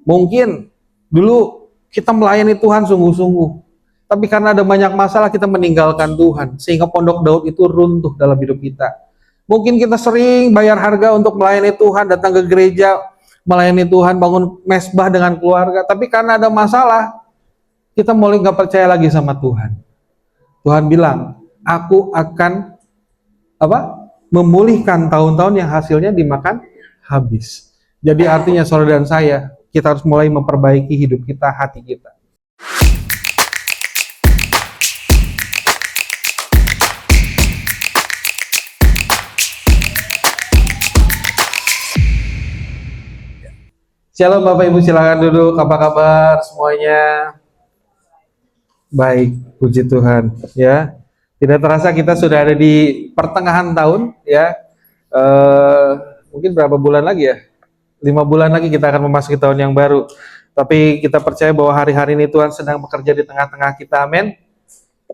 Mungkin dulu kita melayani Tuhan sungguh-sungguh, tapi karena ada banyak masalah kita meninggalkan Tuhan, sehingga pondok Daud itu runtuh dalam hidup kita. Mungkin kita sering bayar harga untuk melayani Tuhan, datang ke gereja, melayani Tuhan, bangun mesbah dengan keluarga, tapi karena ada masalah, kita mulai nggak percaya lagi sama Tuhan. Tuhan bilang, aku akan memulihkan tahun-tahun yang hasilnya dimakan habis. Jadi artinya saudara dan saya, kita harus mulai memperbaiki hidup kita, hati kita. Shalom Bapak Ibu, silakan duduk. Apa kabar semuanya? Baik, puji Tuhan. Ya, tidak terasa kita sudah ada di pertengahan tahun. Ya, mungkin berapa bulan lagi ya? 5 bulan lagi kita akan memasuki tahun yang baru. Tapi kita percaya bahwa hari-hari ini Tuhan sedang bekerja di tengah-tengah kita. Amin.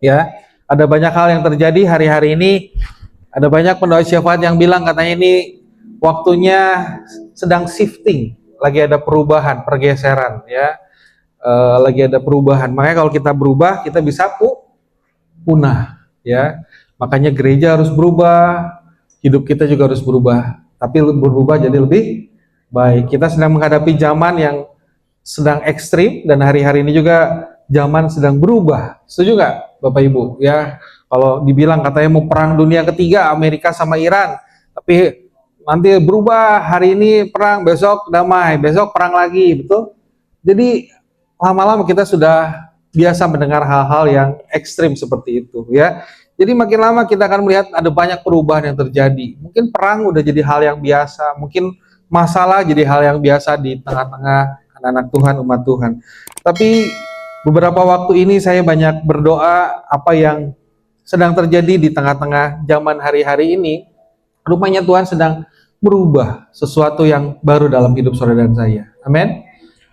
Ya, ada banyak hal yang terjadi hari-hari ini. Ada banyak pendoi syafaat yang bilang katanya ini waktunya sedang shifting. Lagi ada perubahan, pergeseran, ya, lagi ada perubahan. Makanya kalau kita berubah, kita bisa punah, ya. Makanya gereja harus berubah, hidup kita juga harus berubah. Tapi berubah jadi lebih baik. Kita sedang menghadapi zaman yang sedang ekstrim dan hari-hari ini juga zaman sedang berubah. Setuju nggak, Bapak Ibu? Ya, kalau dibilang katanya mau perang dunia ketiga Amerika sama Iran, tapi nanti berubah, hari ini perang, besok damai, besok perang lagi, betul? Jadi lama-lama kita sudah biasa mendengar hal-hal yang ekstrim seperti itu, ya. Jadi makin lama kita akan melihat ada banyak perubahan yang terjadi. Mungkin perang udah jadi hal yang biasa, mungkin masalah jadi hal yang biasa di tengah-tengah anak-anak Tuhan, umat Tuhan. Tapi beberapa waktu ini saya banyak berdoa apa yang sedang terjadi di tengah-tengah zaman hari-hari ini. Rupanya Tuhan sedang merubah sesuatu yang baru dalam hidup saudara dan saya. Amin.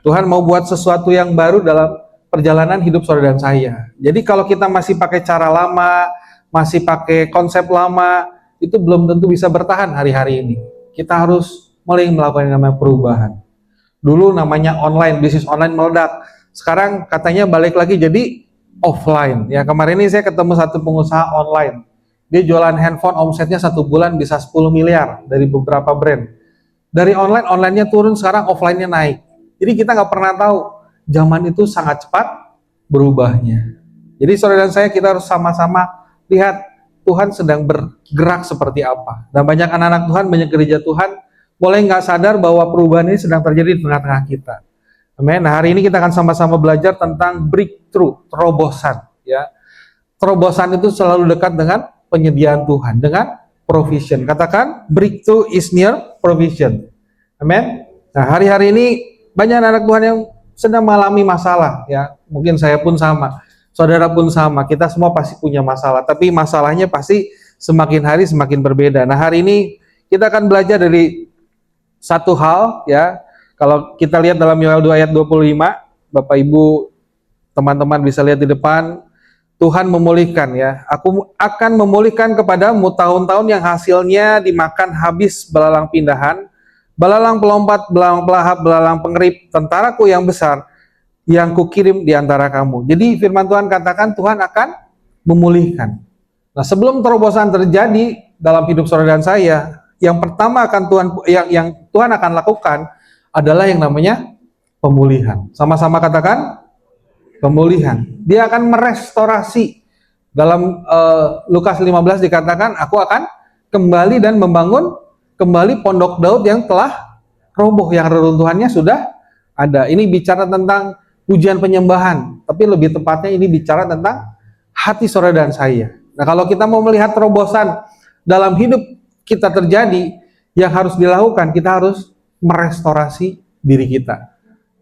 Tuhan mau buat sesuatu yang baru dalam perjalanan hidup saudara dan saya. Jadi kalau kita masih pakai cara lama, masih pakai konsep lama, itu belum tentu bisa bertahan hari-hari ini. Kita harus mulai melakukan yang namanya perubahan. Dulu namanya online, bisnis online meledak. Sekarang katanya balik lagi jadi offline. Ya, kemarin ini saya ketemu satu pengusaha online. Dia jualan handphone, omsetnya 1 bulan bisa 10 miliar dari beberapa brand. Dari online-nya turun, sekarang offline-nya naik. Jadi kita nggak pernah tahu, zaman itu sangat cepat berubahnya. Jadi saudara dan saya, kita harus sama-sama lihat Tuhan sedang bergerak seperti apa. Dan banyak anak-anak Tuhan, banyak gereja Tuhan, boleh nggak sadar bahwa perubahan ini sedang terjadi di tengah-tengah kita. Amin. Nah, hari ini kita akan sama-sama belajar tentang breakthrough, terobosan. Ya, terobosan itu selalu dekat dengan penyediaan Tuhan, dengan provision. Katakan, breakthrough is near provision. Amin. Nah, hari-hari ini banyak anak Tuhan yang sedang mengalami masalah, ya. Mungkin saya pun sama, saudara pun sama. Kita semua pasti punya masalah, tapi masalahnya pasti semakin hari semakin berbeda. Nah, hari ini kita akan belajar dari satu hal, ya. Kalau kita lihat dalam Yoel 2 ayat 25, Bapak Ibu, teman-teman bisa lihat di depan. Tuhan memulihkan, ya. Aku akan memulihkan kepadamu tahun-tahun yang hasilnya dimakan habis belalang pindahan, belalang pelompat, belalang pelahap, belalang pengerip, tentaraku yang besar yang kukirim di antara kamu. Jadi firman Tuhan katakan Tuhan akan memulihkan. Nah, sebelum terobosan terjadi dalam hidup saudara dan saya, yang pertama akan yang Tuhan akan lakukan adalah yang namanya pemulihan. Sama-sama katakan pemulihan. Dia akan merestorasi. Dalam Lukas 15 dikatakan, aku akan kembali dan membangun kembali pondok Daud yang telah roboh, yang reruntuhannya sudah ada. Ini bicara tentang pujian penyembahan, tapi lebih tepatnya ini bicara tentang hati saudara dan saya. Nah, kalau kita mau melihat terobosan dalam hidup kita terjadi, yang harus dilakukan, kita harus merestorasi diri kita.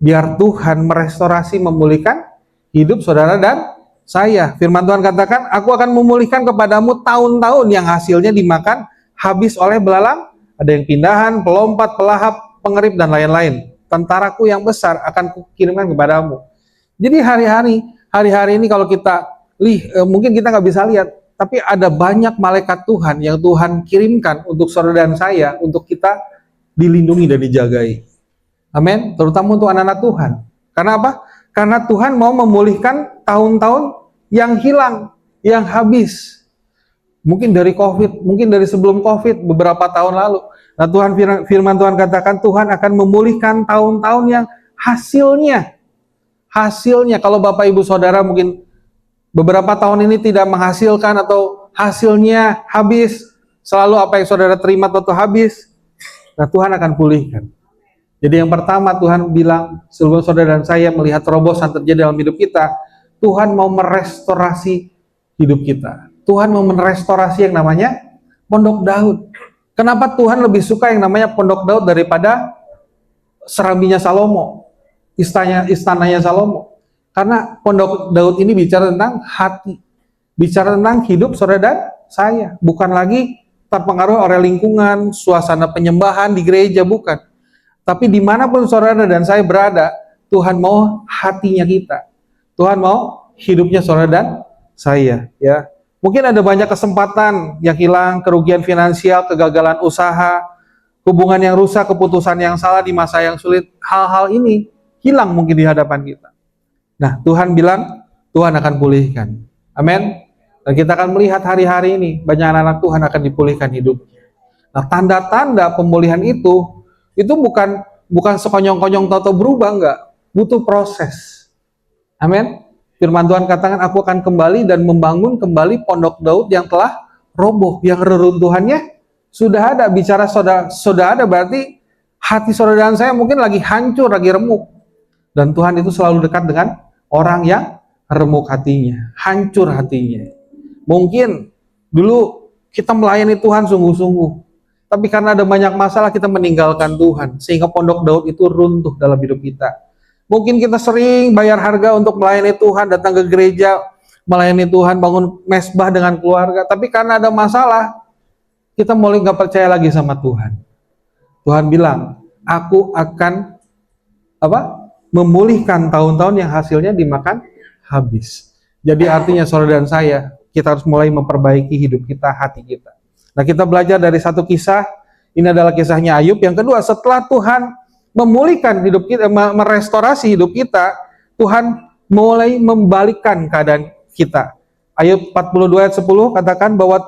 Biar Tuhan merestorasi, memulihkan hidup saudara dan saya. Firman Tuhan katakan, aku akan memulihkan kepadamu tahun-tahun yang hasilnya dimakan habis oleh belalang. Ada yang pindahan, pelompat, pelahap, pengerip, dan lain-lain. Tentaraku yang besar akan kukirimkan kepadamu. Jadi hari-hari ini kalau kita mungkin kita nggak bisa lihat, tapi ada banyak malaikat Tuhan yang Tuhan kirimkan untuk saudara dan saya, untuk kita dilindungi dan dijagai. Amin. Terutama untuk anak-anak Tuhan. Karena apa? Karena Tuhan mau memulihkan tahun-tahun yang hilang, yang habis. Mungkin dari COVID, mungkin dari sebelum COVID, beberapa tahun lalu. Nah, firman Tuhan katakan Tuhan akan memulihkan tahun-tahun yang hasilnya kalau Bapak Ibu Saudara mungkin beberapa tahun ini tidak menghasilkan atau hasilnya habis, selalu apa yang saudara terima tentu habis. Nah, Tuhan akan pulihkan. Jadi yang pertama Tuhan bilang, sebelum saudara dan saya melihat terobosan terjadi dalam hidup kita, Tuhan mau merestorasi hidup kita. Tuhan mau merestorasi yang namanya Pondok Daud. Kenapa Tuhan lebih suka yang namanya Pondok Daud daripada Serambinya Salomo, istananya Salomo? Karena Pondok Daud ini bicara tentang hati, bicara tentang hidup saudara dan saya, bukan lagi terpengaruh oleh lingkungan, suasana penyembahan di gereja, bukan. Tapi dimanapun saudara dan saya berada, Tuhan mau hatinya kita. Tuhan mau hidupnya saudara dan saya. Ya, mungkin ada banyak kesempatan yang hilang, kerugian finansial, kegagalan usaha, hubungan yang rusak, keputusan yang salah di masa yang sulit. Hal-hal ini hilang mungkin di hadapan kita. Nah, Tuhan bilang, Tuhan akan pulihkan. Amin. Dan kita akan melihat hari-hari ini, banyak anak-anak Tuhan akan dipulihkan hidupnya. Nah, tanda-tanda pemulihan itu bukan sekonyong-konyong atau berubah, enggak. Butuh proses. Amin. Firman Tuhan katakan, aku akan kembali dan membangun kembali Pondok Daud yang telah roboh, yang reruntuhannya sudah ada. Bicara sudah ada, berarti hati saudara dan saya mungkin lagi hancur, lagi remuk. Dan Tuhan itu selalu dekat dengan orang yang remuk hatinya, hancur hatinya. Mungkin dulu kita melayani Tuhan sungguh-sungguh, tapi karena ada banyak masalah kita meninggalkan Tuhan, sehingga Pondok Daud itu runtuh dalam hidup kita. Mungkin kita sering bayar harga untuk melayani Tuhan, datang ke gereja, melayani Tuhan, bangun mesbah dengan keluarga, tapi karena ada masalah, kita mulai nggak percaya lagi sama Tuhan. Tuhan bilang, aku akan memulihkan tahun-tahun yang hasilnya dimakan habis. Jadi artinya saudara dan saya, kita harus mulai memperbaiki hidup kita, hati kita. Nah, kita belajar dari satu kisah, ini adalah kisahnya Ayub. Yang kedua, setelah Tuhan memulihkan hidup kita, merestorasi hidup kita, Tuhan mulai membalikkan keadaan kita. Ayub 42 ayat 10 katakan bahwa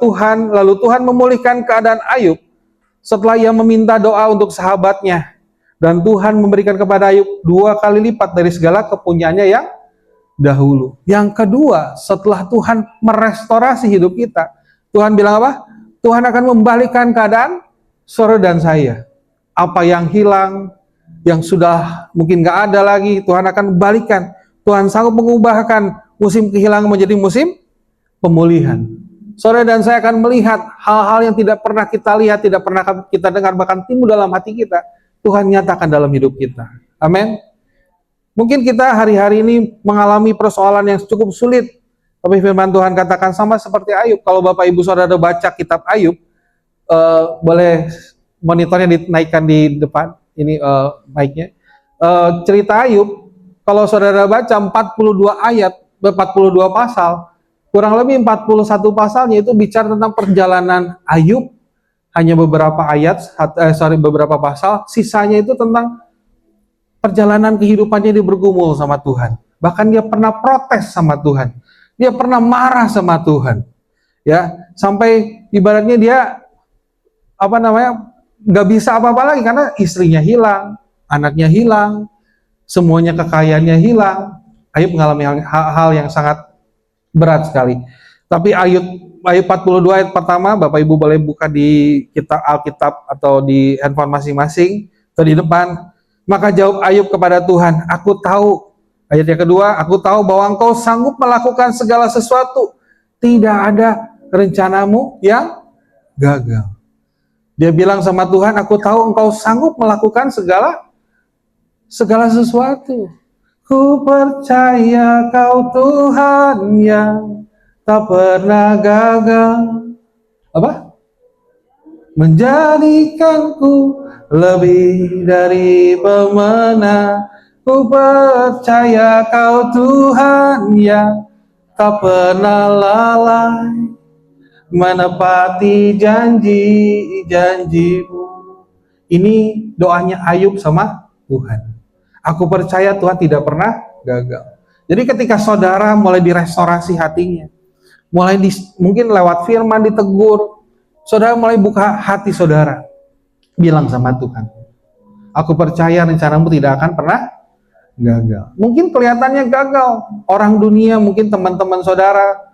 lalu Tuhan memulihkan keadaan Ayub setelah ia meminta doa untuk sahabatnya. Dan Tuhan memberikan kepada Ayub 2 kali lipat dari segala kepunyaannya yang dahulu. Yang kedua, setelah Tuhan merestorasi hidup kita, Tuhan bilang apa? Tuhan akan membalikkan keadaan saudara dan saya. Apa yang hilang, yang sudah mungkin gak ada lagi, Tuhan akan balikan. Tuhan sanggup mengubahkan musim kehilangan menjadi musim pemulihan. Saudara dan saya akan melihat hal-hal yang tidak pernah kita lihat, tidak pernah kita dengar, bahkan timbul dalam hati kita, Tuhan nyatakan dalam hidup kita. Amin. Mungkin kita hari-hari ini mengalami persoalan yang cukup sulit, tapi firman Tuhan katakan sama seperti Ayub. Kalau Bapak Ibu Saudara baca kitab Ayub, boleh monitornya dinaikkan di depan, ini mic-nya. Cerita Ayub, kalau saudara baca 42 ayat, 42 pasal, kurang lebih 41 pasalnya itu bicara tentang perjalanan Ayub, hanya beberapa beberapa pasal, sisanya itu tentang perjalanan kehidupannya dia bergumul sama Tuhan. Bahkan dia pernah protes sama Tuhan. Dia pernah marah sama Tuhan. Ya, sampai ibaratnya dia nggak bisa apa-apa lagi karena istrinya hilang, anaknya hilang, semuanya kekayaannya hilang. Ayub mengalami hal yang sangat berat sekali. Tapi Ayub 42 ayat pertama, Bapak Ibu boleh buka di kitab Alkitab atau di handphone masing-masing atau di depan. Maka jawab Ayub kepada Tuhan, aku tahu. Ayat yang kedua, aku tahu bahwa Engkau sanggup melakukan segala sesuatu. Tidak ada rencanamu yang gagal. Dia bilang sama Tuhan, aku tahu Engkau sanggup melakukan segala sesuatu. Ku percaya Kau Tuhan yang tak pernah gagal. Menjadikanku lebih dari pemenang. Ku percaya Kau Tuhan yang tak pernah lalai menepati janji-janji-Mu. Ini doanya Ayub sama Tuhan. Aku percaya Tuhan tidak pernah gagal. Jadi ketika saudara mulai direstorasi hatinya, mungkin lewat firman ditegur, saudara mulai buka hati saudara, bilang sama Tuhan, aku percaya rencanamu tidak akan pernah gagal. Mungkin kelihatannya gagal, orang dunia, mungkin teman-teman saudara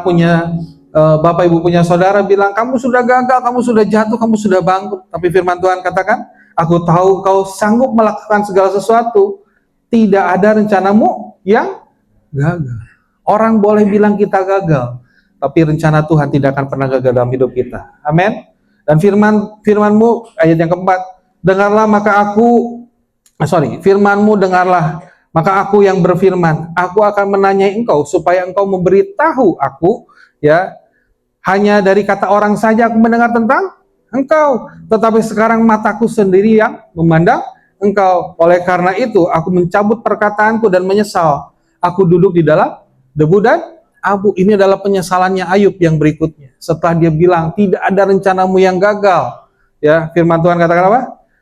punya bapak ibu punya saudara bilang, kamu sudah gagal, kamu sudah jatuh, kamu sudah bangkrut. Tapi firman Tuhan katakan, aku tahu kau sanggup melakukan segala sesuatu, tidak ada rencanamu yang gagal. Orang boleh bilang kita gagal, tapi rencana Tuhan tidak akan pernah gagal dalam hidup kita. Amin. Dan firmanmu, ayat yang keempat, dengarlah maka firmanmu dengarlah, maka aku yang berfirman, aku akan menanyai engkau supaya engkau memberitahu aku, ya, hanya dari kata orang saja aku mendengar tentang engkau, tetapi sekarang mataku sendiri yang memandang engkau. Oleh karena itu aku mencabut perkataanku dan menyesal. Aku duduk di dalam debu dan abu. Ini adalah penyesalannya Ayub yang berikutnya. Setelah dia bilang tidak ada rencanamu yang gagal, ya, firman Tuhan katakan apa?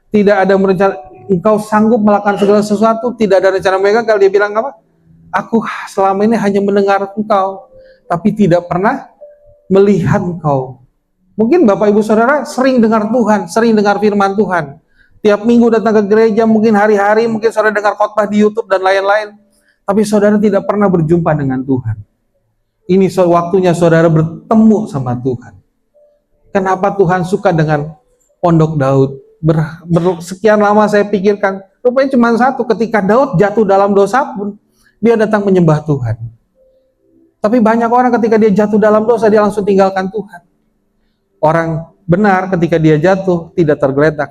Tidak ada rencana, engkau sanggup melakukan segala sesuatu, tidak ada rencanamu yang gagal. Dia bilang apa? Aku selama ini hanya mendengar engkau, tapi tidak pernah melihat engkau. Mungkin Bapak Ibu Saudara sering dengar Tuhan, sering dengar firman Tuhan. Tiap minggu datang ke gereja, mungkin hari-hari, mungkin saudara dengar khotbah di YouTube dan lain-lain. Tapi saudara tidak pernah berjumpa dengan Tuhan. Ini waktunya saudara bertemu sama Tuhan. Kenapa Tuhan suka dengan Pondok Daud? Sekian lama saya pikirkan, rupanya cuma satu, ketika Daud jatuh dalam dosa pun, dia datang menyembah Tuhan. Tapi banyak orang ketika dia jatuh dalam dosa, dia langsung tinggalkan Tuhan. Orang benar ketika dia jatuh, tidak tergeletak.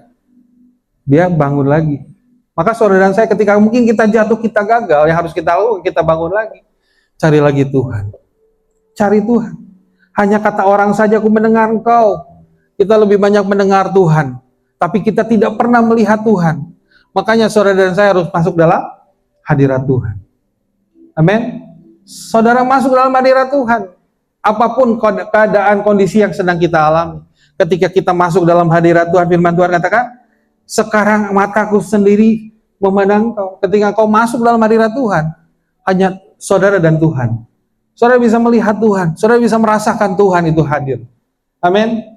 Dia bangun lagi. Maka saudara dan saya ketika mungkin kita jatuh, kita gagal, yang harus kita lakukan, kita bangun lagi. Cari lagi Tuhan. Cari Tuhan. Hanya kata orang saja aku mendengar engkau. Kita lebih banyak mendengar Tuhan. Tapi kita tidak pernah melihat Tuhan. Makanya saudara dan saya harus masuk dalam hadirat Tuhan. Amin. Saudara masuk dalam hadirat Tuhan. Apapun keadaan kondisi yang sedang kita alami. Ketika kita masuk dalam hadirat Tuhan, firman Tuhan katakan, sekarang mataku sendiri memandang engkau. Ketika kau masuk dalam hadirat Tuhan, hanya saudara dan Tuhan. Saudara bisa melihat Tuhan, saudara bisa merasakan Tuhan itu hadir. Amin.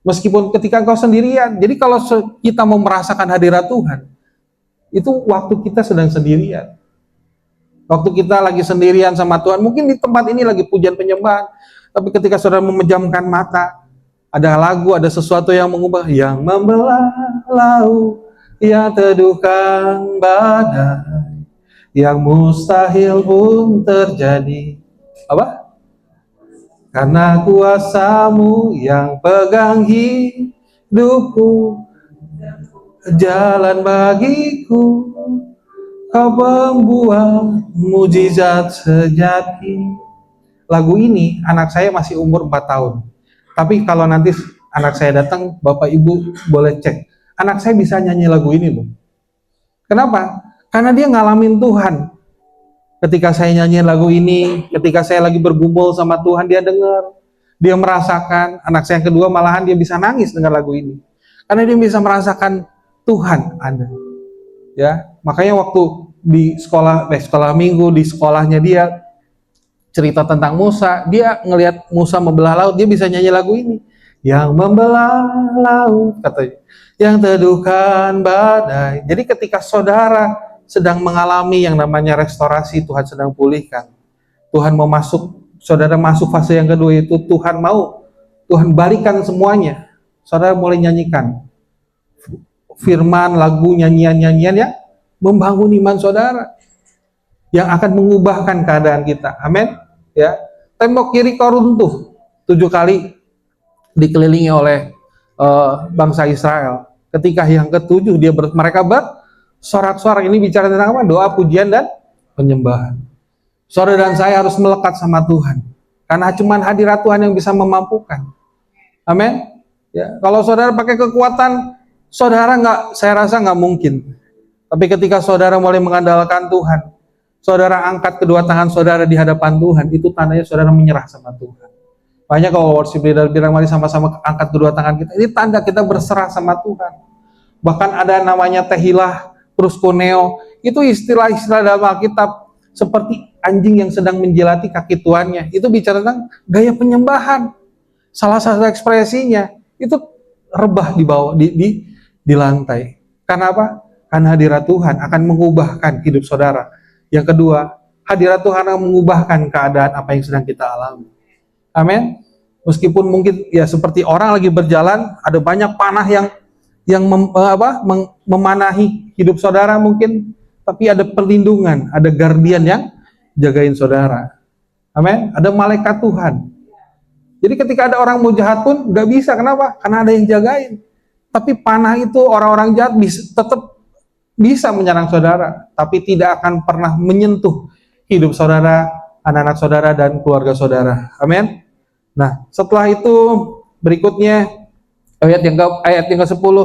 Meskipun ketika engkau sendirian. Jadi kalau kita mau merasakan hadirat Tuhan, itu waktu kita sedang sendirian. Waktu kita lagi sendirian sama Tuhan, mungkin di tempat ini lagi pujian penyembahan, tapi ketika saudara memejamkan mata, ada lagu, ada sesuatu yang mengubah, yang membelah laut, yang teduhkan badai, yang mustahil pun terjadi. Apa? Karena kuasa-Mu yang pegang hidupku, jalan bagiku, Kau pembuat mujizat sejati. Lagu ini anak saya masih umur 4 tahun. Tapi kalau nanti anak saya datang, Bapak Ibu boleh cek. Anak saya bisa nyanyi lagu ini loh. Kenapa? Karena dia ngalamin Tuhan. Ketika saya nyanyi lagu ini, ketika saya lagi bergumul sama Tuhan, dia dengar. Dia merasakan. Anak saya yang kedua malahan dia bisa nangis dengar lagu ini. Karena dia bisa merasakan Tuhan ada. Ya, makanya waktu di sekolah minggu, di sekolahnya dia cerita tentang Musa, dia ngelihat Musa membelah laut, dia bisa nyanyi lagu ini. Yang membelah laut, katanya, yang teduhkan badai. Jadi ketika saudara sedang mengalami yang namanya restorasi, Tuhan sedang pulihkan. Tuhan mau masuk, saudara masuk fase yang kedua itu, Tuhan balikan semuanya. Saudara mulai nyanyikan firman, lagu, nyanyian-nyanyian yang membangun iman saudara, yang akan mengubahkan keadaan kita. Amin. Ya, tembok Yeriko runtuh 7 kali dikelilingi oleh bangsa Israel. Ketika yang ke-7 mereka bersorak-sorak. Ini bicara tentang apa? Doa, pujian dan penyembahan. Saudara dan saya harus melekat sama Tuhan, karena cuma hadirat Tuhan yang bisa memampukan. Amin. Ya, kalau saudara pakai kekuatan, saya rasa nggak mungkin. Tapi ketika saudara mulai mengandalkan Tuhan, saudara angkat kedua tangan saudara di hadapan Tuhan, itu tandanya saudara menyerah sama Tuhan. Banyak kalau worship leader bilang, mari sama-sama angkat kedua tangan kita. Ini tanda kita berserah sama Tuhan. Bahkan ada namanya tehilah, proskuneo, itu istilah-istilah dalam Alkitab seperti anjing yang sedang menjilati kaki tuannya. Itu bicara tentang gaya penyembahan. Salah satu ekspresinya itu rebah di bawah di lantai. Karena apa? Karena hadirat Tuhan akan mengubahkan hidup saudara. Yang kedua, hadirat Tuhan akan mengubahkan keadaan apa yang sedang kita alami. Amin. Meskipun mungkin ya seperti orang lagi berjalan, ada banyak panah yang memanahi hidup saudara mungkin, tapi ada perlindungan, ada guardian yang jagain saudara. Amin. Ada malaikat Tuhan. Jadi ketika ada orang mau jahat pun nggak bisa. Kenapa? Karena ada yang jagain. Tapi panah itu orang-orang jahat tetap bisa menyerang saudara, tapi tidak akan pernah menyentuh hidup saudara, anak-anak saudara, dan keluarga saudara. Amin. Nah, setelah itu berikutnya ayat yang ke-10,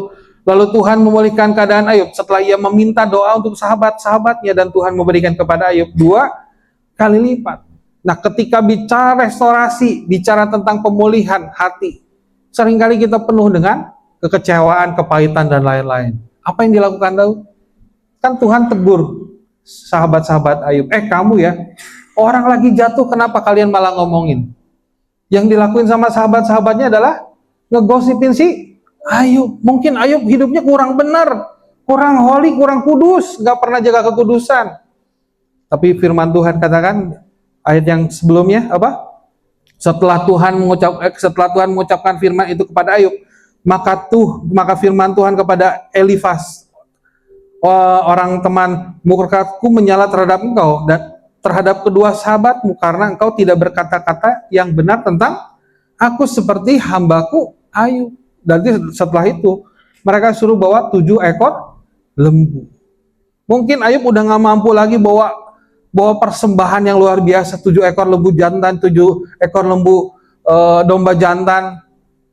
lalu Tuhan memulihkan keadaan Ayub setelah ia meminta doa untuk sahabat-sahabatnya, dan Tuhan memberikan kepada Ayub 2 kali lipat. Nah, ketika bicara restorasi, bicara tentang pemulihan hati, seringkali kita penuh dengan kekecewaan, kepahitan, dan lain-lain. Apa yang dilakukan Daud? Kan Tuhan tegur sahabat-sahabat Ayub, kamu ya, orang lagi jatuh, kenapa kalian malah ngomongin? Yang dilakuin sama sahabat-sahabatnya adalah ngegosipin si Ayub. Mungkin Ayub hidupnya kurang benar, kurang holy, kurang kudus, gak pernah jaga kekudusan. Tapi firman Tuhan katakan, ayat yang sebelumnya apa? Setelah Tuhan mengucapkan firman itu kepada Ayub, maka firman Tuhan kepada Elifas, orang teman, murkaku menyala terhadap engkau dan terhadap kedua sahabatmu, karena engkau tidak berkata-kata yang benar tentang aku seperti hambaku Ayub. Dan setelah itu mereka suruh bawa 7 ekor lembu. Mungkin Ayub udah gak mampu lagi bawa persembahan yang luar biasa, 7 ekor lembu jantan, 7 ekor lembu domba jantan,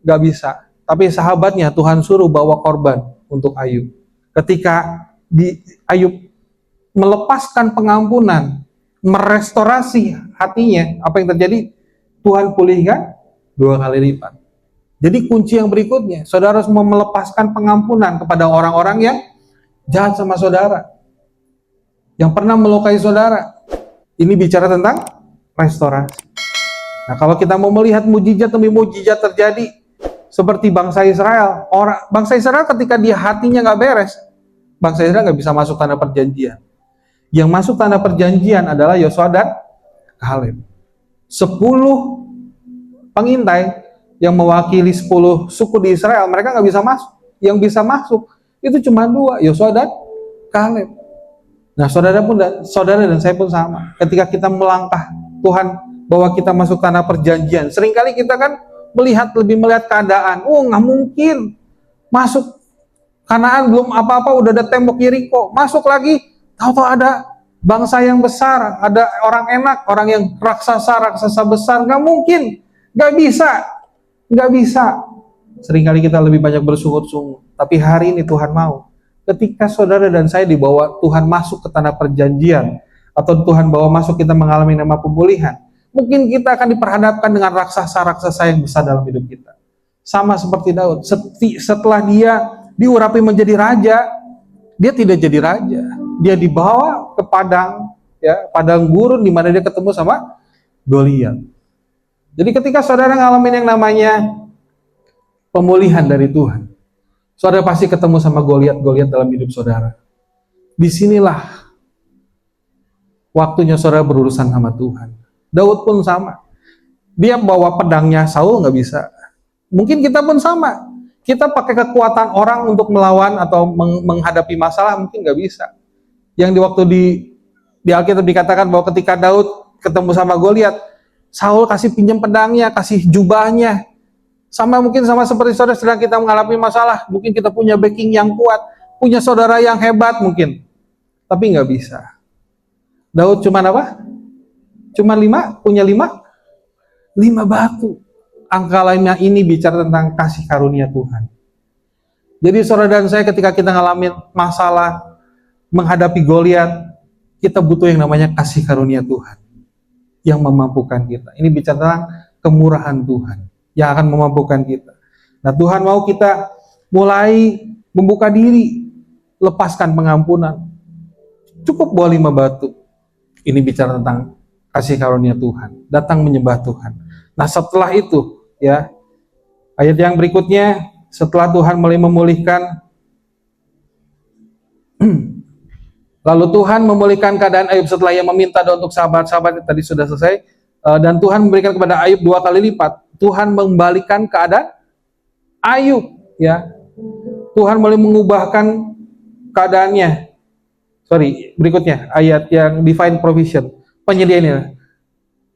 gak bisa. Tapi sahabatnya Tuhan suruh bawa korban untuk Ayub. Ketika Ayub melepaskan pengampunan, merestorasi hatinya, apa yang terjadi? Tuhan pulihkan 2 kali lipat. Jadi kunci yang berikutnya, saudara harus melepaskan pengampunan kepada orang-orang yang jahat sama saudara, yang pernah melukai saudara. Ini bicara tentang restorasi. Nah, kalau kita mau melihat mujizat demi mujizat terjadi seperti bangsa Israel, bangsa Israel ketika dia hatinya nggak beres, bangsa Israel nggak bisa masuk tanah perjanjian. Yang masuk tanah perjanjian adalah Yosua dan Kaleb. 10 pengintai yang mewakili 10 suku di Israel, mereka nggak bisa masuk. Yang bisa masuk itu cuma 2, Yosua dan Kaleb. Nah, saudara dan saya pun sama. Ketika kita melangkah Tuhan bahwa kita masuk tanah perjanjian, seringkali kita kan melihat keadaan. Oh, nggak mungkin masuk Kanaan, belum apa-apa udah ada tembok Yeriko. Masuk lagi, tahu-tahu ada bangsa yang besar, ada orang enak, orang yang raksasa besar. Nggak mungkin, nggak bisa. Seringkali kita lebih banyak bersungut-sungut. Tapi hari ini Tuhan mau, ketika saudara dan saya dibawa Tuhan masuk ke tanah perjanjian, atau Tuhan bawa masuk kita mengalami nama pemulihan, mungkin kita akan diperhadapkan dengan raksasa-raksasa yang besar dalam hidup kita. Sama seperti Daud, setelah dia diurapi menjadi raja, dia tidak jadi raja. Dia dibawa ke padang gurun di mana dia ketemu sama Goliat. Jadi ketika saudara ngalamin yang namanya pemulihan dari Tuhan, saudara pasti ketemu sama Goliat dalam hidup saudara. Disinilah waktunya saudara berurusan sama Tuhan. Daud pun sama. Dia bawa pedangnya Saul nggak bisa. Mungkin kita pun sama. Kita pakai kekuatan orang untuk melawan atau menghadapi masalah mungkin nggak bisa. Yang di Alkitab dikatakan bahwa ketika Daud ketemu sama Goliat, Saul kasih pinjam pedangnya, kasih jubahnya. Mungkin sama seperti saudara sedang kita mengalami masalah. Mungkin kita punya backing yang kuat, punya saudara yang hebat mungkin. Tapi nggak bisa. Daud cuman apa? Punya 5 batu. Angka lainnya ini bicara tentang kasih karunia Tuhan. Jadi saudara dan saya ketika kita ngalamin masalah, menghadapi Goliat, kita butuh yang namanya kasih karunia Tuhan yang memampukan kita. Ini bicara tentang kemurahan Tuhan yang akan memampukan kita. Nah, Tuhan mau kita mulai membuka diri, lepaskan pengampunan. Cukup bawa 5 batu. Ini bicara tentang kasih karunia Tuhan, datang menyembah Tuhan. Nah setelah itu, ya, ayat yang berikutnya, setelah Tuhan mulai memulihkan, lalu Tuhan memulihkan keadaan Ayub setelah ia meminta doa untuk sahabat-sahabat, tadi sudah selesai, dan Tuhan memberikan kepada Ayub 2 kali lipat. Tuhan membalikan keadaan Ayub, ya. Tuhan mulai mengubahkan keadaannya. Berikutnya ayat yang divine provision, penyediaannya.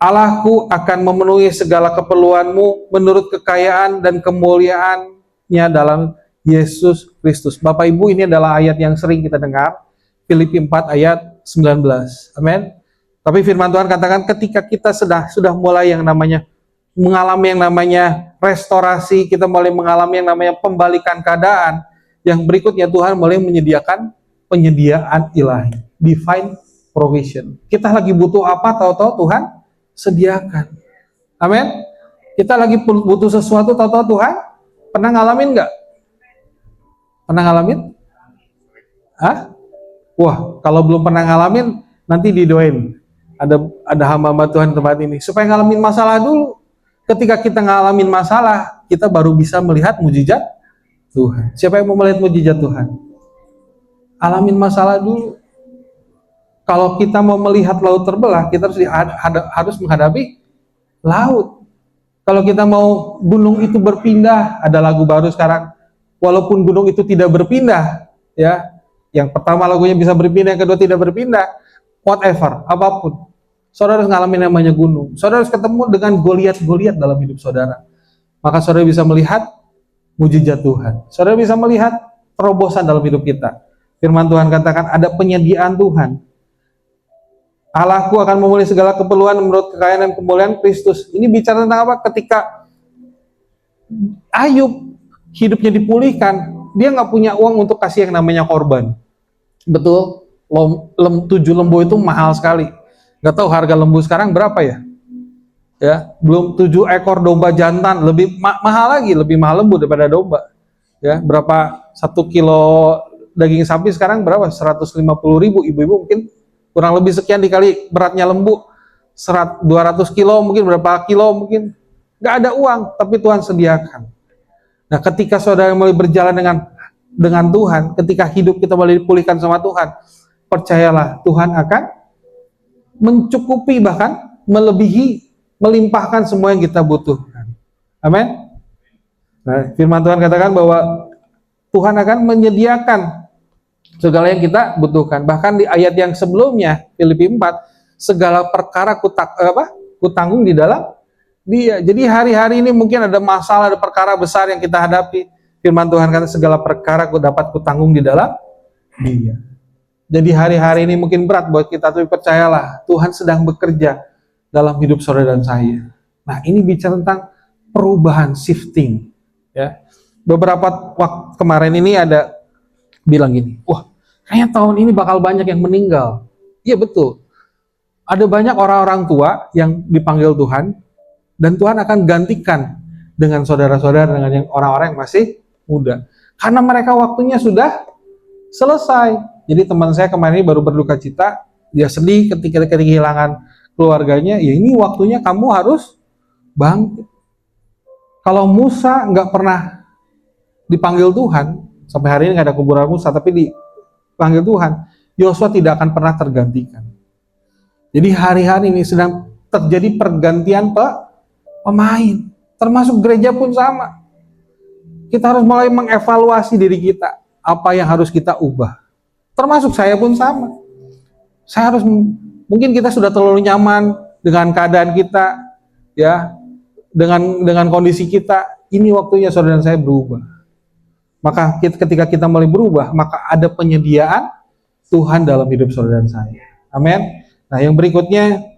Allahku akan memenuhi segala keperluanmu menurut kekayaan dan kemuliaannya dalam Yesus Kristus. Bapak Ibu, ini adalah ayat yang sering kita dengar, Filipi 4 ayat 19. Amin. Tapi firman Tuhan katakan ketika kita sudah mulai yang namanya mengalami yang namanya restorasi, kita mulai mengalami yang namanya pembalikan keadaan, yang berikutnya Tuhan mulai menyediakan penyediaan ilahi, divine provision. Kita lagi butuh apa, tahu-tahu Tuhan sediakan. Amin. Kita lagi butuh sesuatu, tahu-tahu Tuhan pernah ngalamin nggak? Pernah ngalamin? Hah? Wah, kalau belum pernah ngalamin, nanti didoain. Ada hamba-hamba Tuhan di tempat ini supaya ngalamin masalah dulu. Ketika kita ngalamin masalah, kita baru bisa melihat mujizat Tuhan. Siapa yang mau melihat mujizat Tuhan? Alamin masalah dulu. Kalau kita mau melihat laut terbelah, kita harus menghadapi laut. Kalau kita mau gunung itu berpindah, ada lagu baru sekarang, walaupun gunung itu tidak berpindah, ya, yang pertama lagunya bisa berpindah, yang kedua tidak berpindah, whatever, apapun, saudara harus ngalamin namanya gunung. Saudara harus ketemu dengan Goliat dalam hidup saudara, maka saudara bisa melihat mujizat Tuhan. Saudara bisa melihat terobosan dalam hidup kita. Firman Tuhan katakan ada penyediaan Tuhan. Allahku akan memulih segala keperluan menurut kekayaan dan kemuliaan Kristus. Ini bicara tentang apa? Ketika Ayub hidupnya dipulihkan, dia nggak punya uang untuk kasih yang namanya korban. Betul, 7 lembu itu mahal sekali. Nggak tahu harga lembu sekarang berapa ya? Ya, belum 7 ekor domba jantan, lebih mahal lagi, lebih mahal lembu daripada domba. Ya, berapa 1 kilo daging sapi sekarang berapa? 150.000. Ibu-ibu mungkin kurang lebih sekian dikali beratnya lembu, 200 kilo mungkin, berapa kilo mungkin. Nggak ada uang, tapi Tuhan sediakan. Nah, ketika saudara mulai berjalan dengan Tuhan, ketika hidup kita mulai dipulihkan sama Tuhan, percayalah Tuhan akan mencukupi, bahkan melebihi, melimpahkan semua yang kita butuhkan. Amin. Nah, firman Tuhan katakan bahwa Tuhan akan menyediakan segala yang kita butuhkan. Bahkan di ayat yang sebelumnya, Filipi 4, segala perkara kutanggung di dalam Dia. Jadi hari-hari ini mungkin ada masalah, ada perkara besar yang kita hadapi. Firman Tuhan kata segala perkara dapat kutanggung di dalam Dia. Jadi hari-hari ini mungkin berat buat kita, tapi percayalah Tuhan sedang bekerja dalam hidup saudara dan saya. Nah, ini bicara tentang perubahan, shifting. Ya, beberapa waktu kemarin ini ada bilang gini, wah, kayaknya tahun ini bakal banyak yang meninggal. Iya betul. Ada banyak orang-orang tua yang dipanggil Tuhan, dan Tuhan akan gantikan dengan saudara-saudara, dengan yang orang-orang yang masih muda. Karena mereka waktunya sudah selesai. Jadi teman saya kemarin ini baru berduka cita, dia sedih ketika kehilangan keluarganya. Ya ini waktunya kamu harus bangkit. Kalau Musa nggak pernah dipanggil Tuhan, sampai hari ini nggak ada kuburan Musa, tapi dipanggil Tuhan, Yosua tidak akan pernah tergantikan. Jadi hari-hari ini sedang terjadi pergantian pemain, termasuk gereja pun sama. Kita harus mulai mengevaluasi diri kita, apa yang harus kita ubah. Termasuk saya pun sama. Saya harus, mungkin kita sudah terlalu nyaman dengan keadaan kita, ya, dengan kondisi kita. Ini waktunya saudara dan saya berubah. Maka ketika kita mulai berubah, maka ada penyediaan Tuhan dalam hidup saudara dan saya. Amin. Nah, yang berikutnya,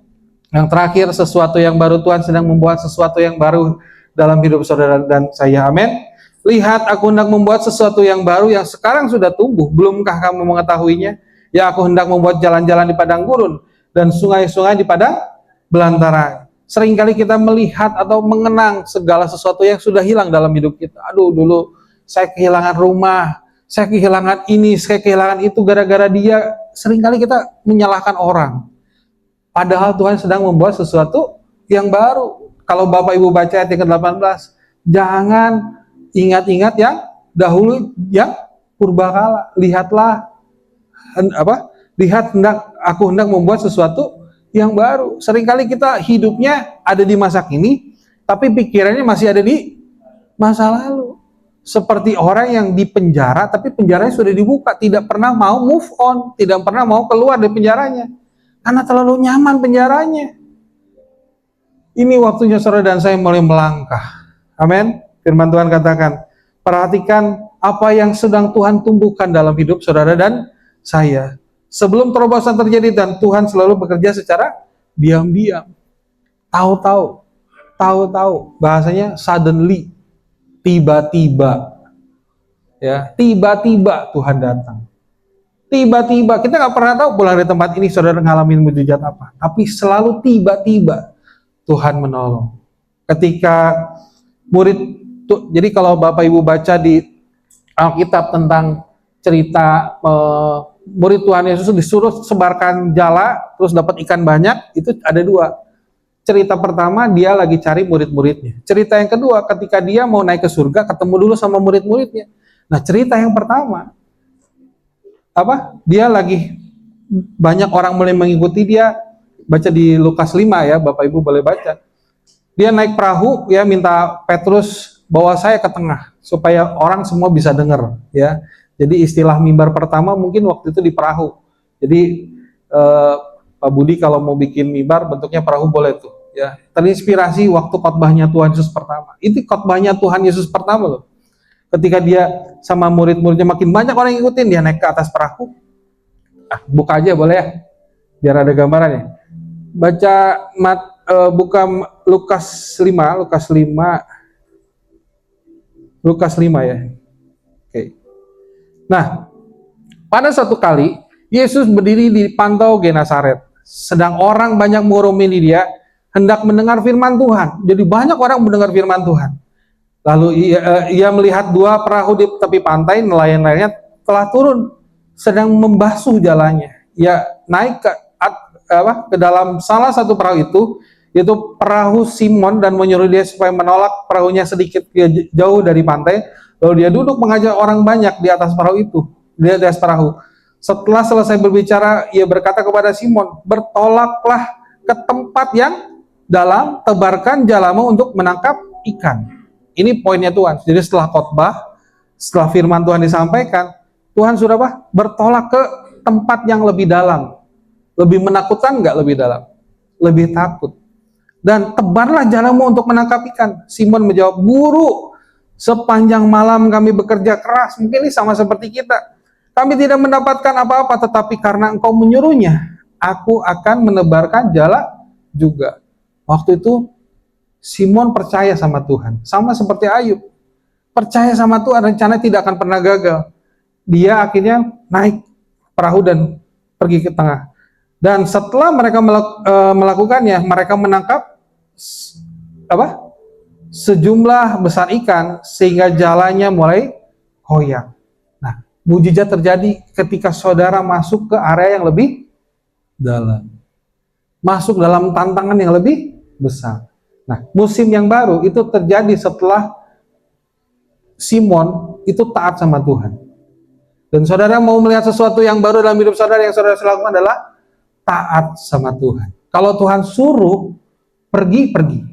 yang terakhir, sesuatu yang baru. Tuhan sedang membuat sesuatu yang baru dalam hidup saudara dan saya. Amin. Lihat, aku hendak membuat sesuatu yang baru yang sekarang sudah tumbuh. Belumkah kamu mengetahuinya? Ya, aku hendak membuat jalan-jalan di padang gurun dan sungai-sungai di padang belantara. Seringkali kita melihat atau mengenang segala sesuatu yang sudah hilang dalam hidup kita. Aduh, dulu saya kehilangan rumah, saya kehilangan ini, saya kehilangan itu gara-gara dia. Seringkali kita menyalahkan orang. Padahal Tuhan sedang membuat sesuatu yang baru. Kalau Bapak Ibu baca ayat yang ke-18, jangan ingat-ingat yang dahulu, yang purbakala. Lihatlah, lihat aku hendak membuat sesuatu yang baru. Seringkali kita hidupnya ada di masa kini, tapi pikirannya masih ada di masa lalu. Seperti orang yang di penjara, tapi penjaranya sudah dibuka, tidak pernah mau move on, tidak pernah mau keluar dari penjaranya, karena terlalu nyaman penjaranya. Ini waktunya saudara dan saya mulai melangkah. Amin. Firman Tuhan katakan, perhatikan apa yang sedang Tuhan tumbuhkan dalam hidup saudara dan saya. Sebelum terobosan terjadi, dan Tuhan selalu bekerja secara diam-diam. Tahu-tahu, bahasanya suddenly, tiba-tiba, ya, tiba-tiba Tuhan datang. Tiba-tiba, kita nggak pernah tahu pulang dari tempat ini saudara ngalamin mujizat apa, tapi selalu tiba-tiba Tuhan menolong. Ketika jadi kalau Bapak Ibu baca di Alkitab tentang cerita murid Tuhan Yesus disuruh sebarkan jala, terus dapat ikan banyak, itu ada dua. Cerita pertama, dia lagi cari murid-muridnya. Cerita yang kedua, ketika dia mau naik ke surga, ketemu dulu sama murid-muridnya. Nah, cerita yang pertama, dia lagi banyak orang mulai mengikuti dia. Baca di Lukas 5 ya, Bapak Ibu boleh baca. Dia naik perahu, ya, minta Petrus bawa saya ke tengah supaya orang semua bisa dengar, ya. Jadi istilah mimbar pertama mungkin waktu itu di perahu. Jadi Pak Budi kalau mau bikin mimbar bentuknya perahu boleh tuh, ya. Terinspirasi waktu khotbahnya Tuhan Yesus pertama. Itu khotbahnya Tuhan Yesus pertama loh. Ketika dia sama murid-muridnya makin banyak orang yang ngikutin, dia naik ke atas perahu. Buka aja boleh ya, biar ada gambarannya. Baca buka Lukas 5 ya. Oke. Nah, pada suatu kali Yesus berdiri di Pantau Genesaret. Sedang orang banyak mengerumuni dia, hendak mendengar firman Tuhan. Jadi banyak orang mendengar firman Tuhan. Lalu ia melihat dua perahu di tepi pantai, nelayan-nelayannya telah turun, sedang membasuh jalannya. Ia naik ke dalam salah satu perahu itu, yaitu perahu Simon, dan menyuruh dia supaya menolak perahunya sedikit jauh dari pantai. Lalu dia duduk mengajar orang banyak di atas perahu itu, di atas perahu. Setelah selesai berbicara, ia berkata kepada Simon, bertolaklah ke tempat yang dalam, tebarkan jalamu untuk menangkap ikan. Ini poinnya Tuhan. Jadi setelah khotbah, setelah firman Tuhan disampaikan, Tuhan sudah bertolak ke tempat yang lebih dalam. Lebih menakutkan nggak lebih dalam? Lebih takut. Dan tebarlah jalamu untuk menangkap ikan. Simon menjawab, Guru, sepanjang malam kami bekerja keras. Mungkin ini sama seperti kita. Kami tidak mendapatkan apa-apa, tetapi karena engkau menyuruhnya, aku akan menebarkan jala juga. Waktu itu, Simon percaya sama Tuhan. Sama seperti Ayub. Percaya sama Tuhan, rencana tidak akan pernah gagal. Dia akhirnya naik perahu dan pergi ke tengah. Dan setelah mereka melakukannya, mereka menangkap sejumlah besar ikan, sehingga jalannya mulai koyak. Nah, mujizat terjadi ketika saudara masuk ke area yang lebih dalam. Masuk dalam tantangan yang lebih besar. Nah, musim yang baru itu terjadi setelah Simon itu taat sama Tuhan. Dan saudara mau melihat sesuatu yang baru dalam hidup saudara, yang saudara lakukan adalah taat sama Tuhan. Kalau Tuhan suruh pergi, pergi.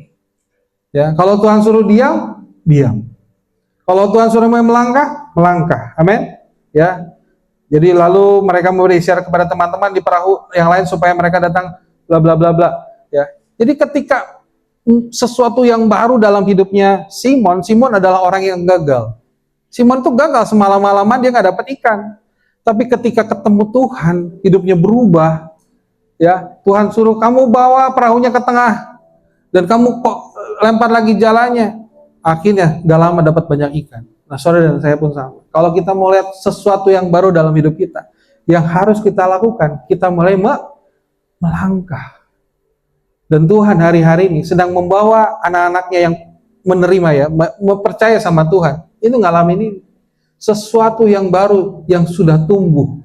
Ya, kalau Tuhan suruh diam, diam. Kalau Tuhan suruh melangkah, melangkah. Amin. Ya. Jadi lalu mereka memberi isyarat kepada teman-teman di perahu yang lain supaya mereka datang, bla bla bla bla. Ya. Jadi ketika sesuatu yang baru dalam hidupnya Simon adalah orang yang gagal. Simon tuh gagal, semalam-malaman dia nggak dapat ikan. Tapi ketika ketemu Tuhan, hidupnya berubah. Ya, Tuhan suruh kamu bawa perahunya ke tengah dan kamu kok lempar lagi jalannya. Akhirnya gak lama dapat banyak ikan. Nah, saudara dan saya pun sama. Kalau kita mau lihat sesuatu yang baru dalam hidup kita, yang harus kita lakukan, kita mulai melangkah. Dan Tuhan hari-hari ini sedang membawa anak-anaknya yang menerima, ya, mempercaya sama Tuhan. Itu ngalamin ini. sesuatu yang baru yang sudah tumbuh.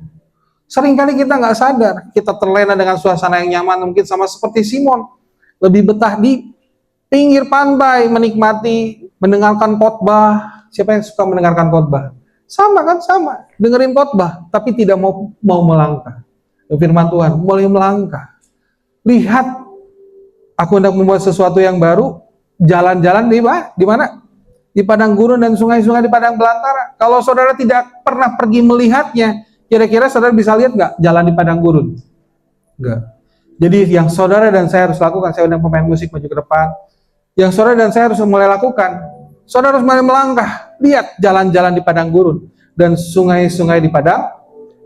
Seringkali kita nggak sadar, kita terlena dengan suasana yang nyaman, mungkin sama seperti Simon, lebih betah di pinggir pantai, menikmati, mendengarkan khotbah. Siapa yang suka mendengarkan khotbah? Sama kan, sama, dengerin khotbah, tapi tidak mau melangkah. Firman Tuhan, mulai melangkah. Lihat, aku hendak membuat sesuatu yang baru, jalan-jalan di mana? Di padang gurun dan sungai-sungai di padang belantara. Kalau saudara tidak pernah pergi melihatnya, kira-kira saudara bisa lihat nggak jalan di padang gurun? Enggak. Jadi yang saudara dan saya harus lakukan, saya undang pemain musik maju ke depan. Yang saudara dan saya harus mulai lakukan, saudara harus mulai melangkah. Lihat jalan-jalan di padang gurun dan sungai-sungai di padang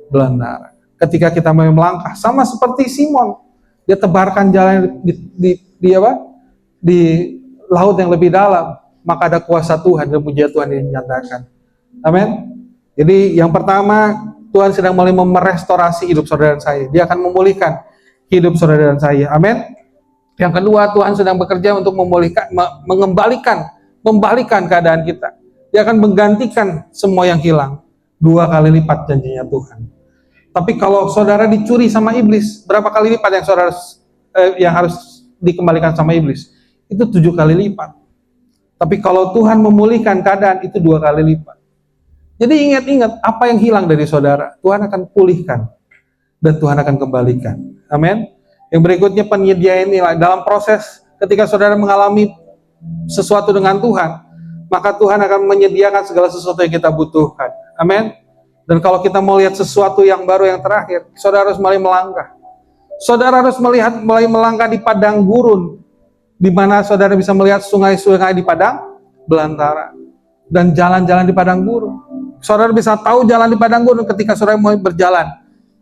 belantara. Ketika kita mulai melangkah, sama seperti Simon, dia tebarkan jalan di laut yang lebih dalam, maka ada kuasa Tuhan dan pujian Tuhan yang dinyatakan. Amin. Jadi yang pertama, Tuhan sedang mulai merestorasi hidup saudara dan saya. Dia akan memulihkan hidup saudara dan saya. Amin. Yang kedua, Tuhan sedang bekerja untuk memulihkan, membalikan keadaan kita. Dia akan menggantikan semua yang hilang. 2 kali lipat janjinya Tuhan. Tapi kalau saudara dicuri sama iblis, berapa kali lipat yang saudara yang harus dikembalikan sama iblis? Itu 7 kali lipat. Tapi kalau Tuhan memulihkan keadaan, itu 2 kali lipat. Jadi ingat-ingat, apa yang hilang dari saudara, Tuhan akan pulihkan. Dan Tuhan akan kembalikan. Amin. Yang berikutnya, penyediaan nilai. Dalam proses ketika saudara mengalami sesuatu dengan Tuhan, maka Tuhan akan menyediakan segala sesuatu yang kita butuhkan. Amin. Dan kalau kita mau lihat sesuatu yang baru yang terakhir, saudara harus mulai melangkah. Saudara harus mulai melangkah di padang gurun, di mana saudara bisa melihat sungai-sungai di padang belantara dan jalan-jalan di padang gurun. Saudara bisa tahu jalan di padang gurun ketika saudara mau berjalan.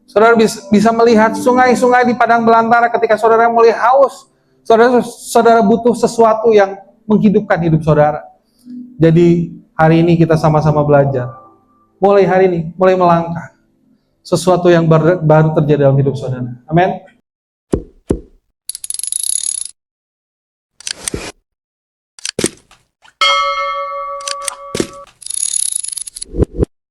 Saudara bisa melihat sungai-sungai di padang belantara ketika saudara mulai haus. Saudara butuh sesuatu yang menghidupkan hidup saudara. Jadi hari ini kita sama-sama belajar. Mulai hari ini, mulai melangkah. Sesuatu yang baru terjadi dalam hidup saudara. Amin.